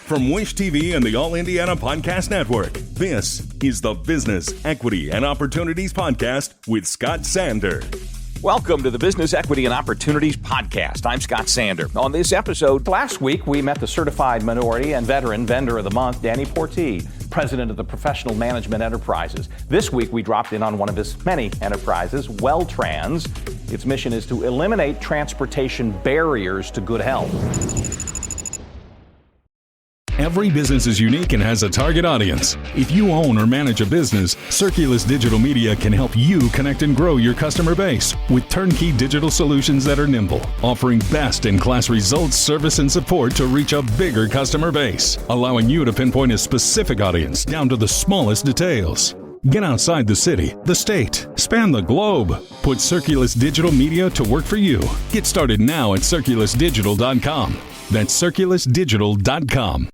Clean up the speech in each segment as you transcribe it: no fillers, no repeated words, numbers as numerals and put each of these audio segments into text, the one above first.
From Wish TV and the All Indiana Podcast Network, this is the Business, Equity, and Opportunities Podcast with Scott Sander. Welcome to the Business, Equity, and Opportunities Podcast. I'm Scott Sander. On this episode, last week we met the Certified Minority and Veteran Vendor of the Month, Danny Portee, President of the Professional Management Enterprises. This week we dropped in on one of his many enterprises, Welltrans. Its mission is to eliminate transportation barriers to good health. Every business is unique and has a target audience. If you own or manage a business, Circulus Digital Media can help you connect and grow your customer base with turnkey digital solutions that are nimble, offering best-in-class results, service, and support to reach a bigger customer base, allowing you to pinpoint a specific audience down to the smallest details. Get outside the city, the state, span the globe. Put Circulus Digital Media to work for you. Get started now at circulusdigital.com. That's circulusdigital.com.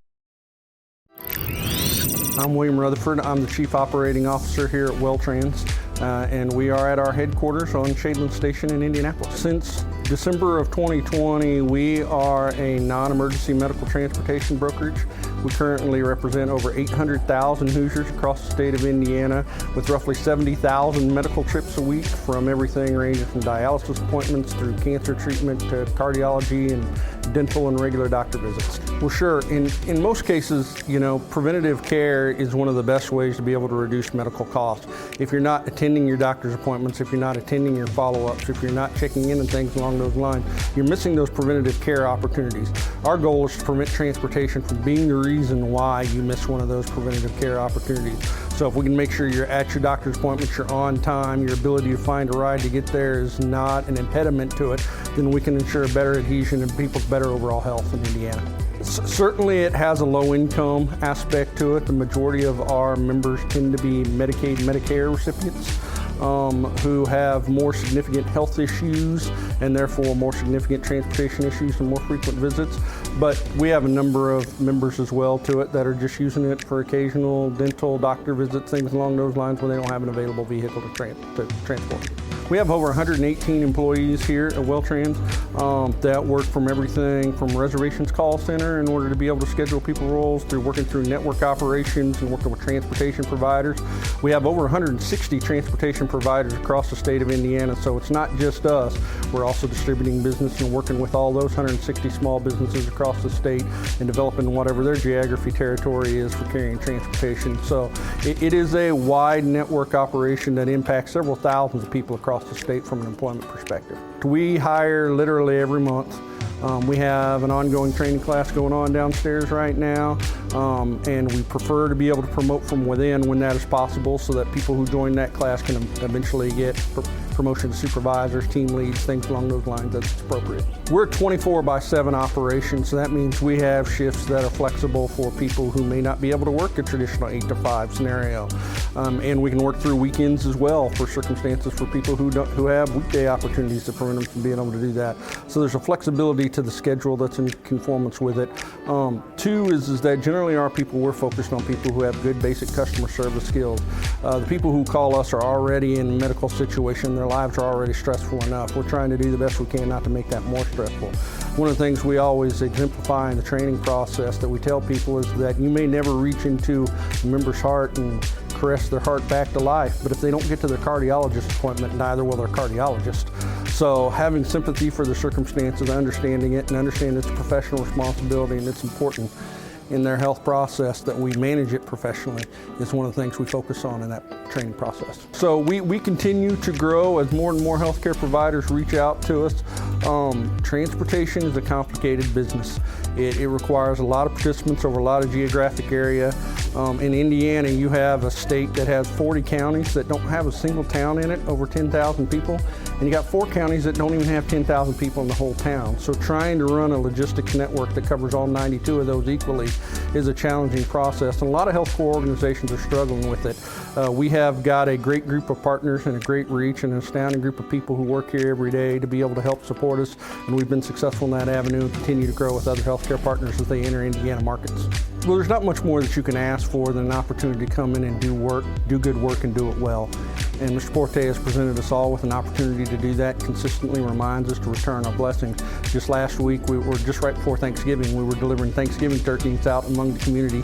I'm William Rutherford. I'm the Chief Operating Officer here at Welltrans, and we are at our headquarters on Shadeland Station in Indianapolis. Since December of 2020, we are a non-emergency medical transportation brokerage. We currently represent over 800,000 Hoosiers across the state of Indiana with roughly 70,000 medical trips a week, from everything ranging from dialysis appointments through cancer treatment to cardiology and dental and regular doctor visits. Well, sure, in most cases, preventative care is one of the best ways to be able to reduce medical costs. If you're not attending your doctor's appointments, if you're not attending your follow-ups, if you're not checking in and things along those lines, you're missing those preventative care opportunities. Our goal is to prevent transportation from being the reason why you miss one of those preventative care opportunities. So if we can make sure you're at your doctor's appointments, you're on time, your ability to find a ride to get there is not an impediment to it, then we can ensure better adhesion and people's better overall health in Indiana. Certainly it has a low income aspect to it. The majority of our members tend to be Medicaid, Medicare recipients who have more significant health issues and therefore more significant transportation issues and more frequent visits. But we have a number of members as well to it that are just using it for occasional dental, doctor visits, things along those lines when they don't have an available vehicle to transport. We have over 118 employees here at Welltrans that work from everything from reservations call center in order to be able to schedule people roles, through working through network operations and working with transportation providers. We have over 160 transportation providers across the state of Indiana, so it's not just us. We're also distributing business and working with all those 160 small businesses across the state and developing whatever their geography territory is for carrying transportation. So it is a wide network operation that impacts several thousands of people across the state from an employment perspective. We hire literally every month. We have an ongoing training class going on downstairs right now, and we prefer to be able to promote from within when that is possible, so that people who join that class can eventually get promotion to supervisors, team leads, things along those lines as it's appropriate. We're a 24/7 operation, so that means we have shifts that are flexible for people who may not be able to work a traditional 8 to 5 scenario. And we can work through weekends as well for circumstances for people who have weekday opportunities to prevent them from being able to do that. So there's a flexibility to the schedule that's in conformance with it. Two is that generally our people, we're focused on people who have good basic customer service skills. The people who call us are already in a medical situation. Their lives are already stressful enough. We're trying to do the best we can not to make that more stressful. One of the things we always exemplify in the training process that we tell people is that you may never reach into a member's heart and caress their heart back to life, but if they don't get to their cardiologist appointment, neither will their cardiologist. So having sympathy for the circumstances, understanding it, and understanding it's a professional responsibility and it's important in their health process that we manage it professionally is one of the things we focus on in that training process. So we continue to grow as more and more healthcare providers reach out to us. Transportation is a complicated business. It requires a lot of participants over a lot of geographic area. In Indiana, you have a state that has 40 counties that don't have a single town in it, over 10,000 people, and you got 4 counties that don't even have 10,000 people in the whole town. So trying to run a logistics network that covers all 92 of those equally is a challenging process, and a lot of health care organizations are struggling with it. We have got a great group of partners and a great reach and an astounding group of people who work here every day to be able to help support us, and we've been successful in that avenue and continue to grow with other healthcare partners as they enter Indiana markets. Well, there's not much more that you can ask for than an opportunity to come in and do good work and do it well. And Mr. Portee has presented us all with an opportunity to do that, consistently reminds us to return our blessings. Just last week, just right before Thanksgiving, we were delivering Thanksgiving turkeys out among the community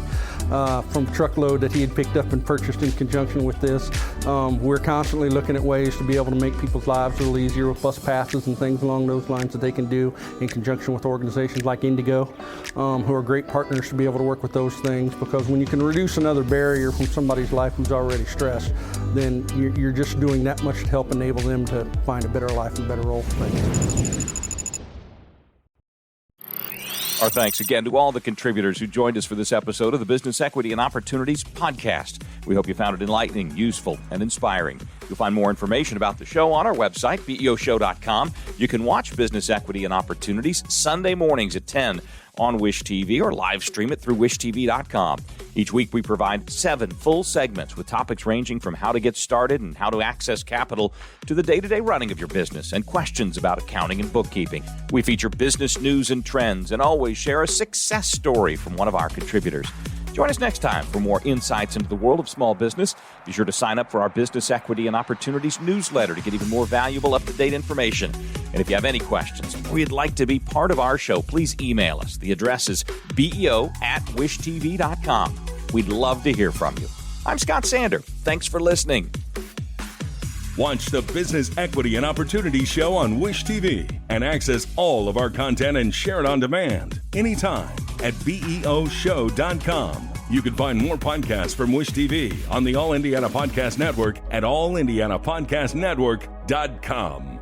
from a truckload that he had picked up and purchased in conjunction with this. We're constantly looking at ways to be able to make people's lives a little easier with bus passes and things along those lines that they can do in conjunction with organizations like Indigo, who are great partners to be able to work with those things, because when you can reduce another barrier from somebody's life who's already stressed, then you're just doing that much to help enable them to find a better life and better role for things. Our thanks again to all the contributors who joined us for this episode of the Business Equity and Opportunities podcast. We hope you found it enlightening, useful, and inspiring. You'll find more information about the show on our website, BEOshow.com. You can watch Business Equity and Opportunities Sunday mornings at 10 on Wish TV or live stream it through wishtv.com. Each week we provide 7 full segments with topics ranging from how to get started and how to access capital to the day-to-day running of your business and questions about accounting and bookkeeping. We feature business news and trends and always share a success story from one of our contributors. Join us next time for more insights into the world of small business. Be sure to sign up for our Business Equity and Opportunities newsletter to get even more valuable, up-to-date information. And if you have any questions or you'd like to be part of our show, please email us. The address is beo@wishtv.com. We'd love to hear from you. I'm Scott Sander. Thanks for listening. Watch the Business Equity and Opportunities show on Wish TV and access all of our content and share it on demand anytime at BEOshow.com. You can find more podcasts from Wish TV on the All Indiana Podcast Network at allindianapodcastnetwork.com.